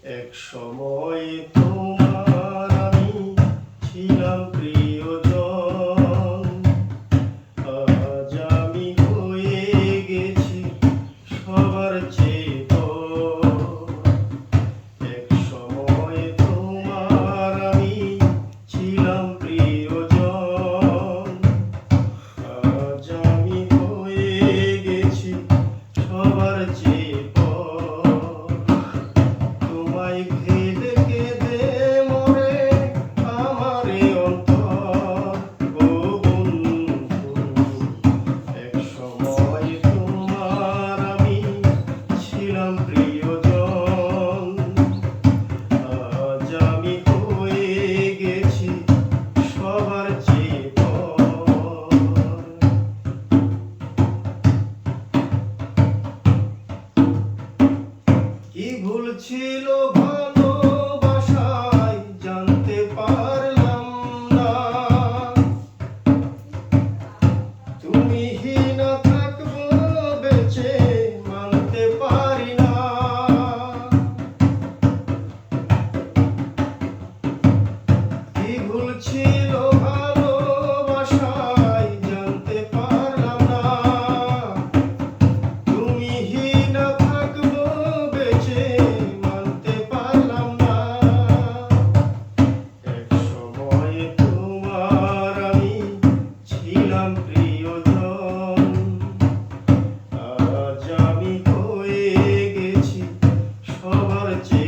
এক সময় তোমার আমি ছিলাম প্রিয়জন, আজ আমি হয়ে গেছি সবার চেয়ে বড়। এক সময় তোমার আমি ছিলাম প্রিয়জন, আজ আমি হয়ে গেছি সবার চেয়ে বড়। তোমায় ভেবে কেঁদে মরে আমার এ অন্তর, ও বন্ধু। এক সময় তোমার আমি ছিলাম প্রিয়জন, আজ আমি হয়ে গেছি সবার চেয়ে বড়। কি ভুল ছিল ভালোবাসায় জানতে পারলাম না, তুমি হীনা থাকবো বেঁচে মানতে পারি না। কি ভুল ছিল ভালোবাসায় জানতে পারলাম না, তুমি হীনা থাকবো বেঁচে মানতে পারলাম না। এক সময় তোমার আমি ছিলাম প্রিয়জন, আজ আমি হয়ে গেছি সবার চেয়ে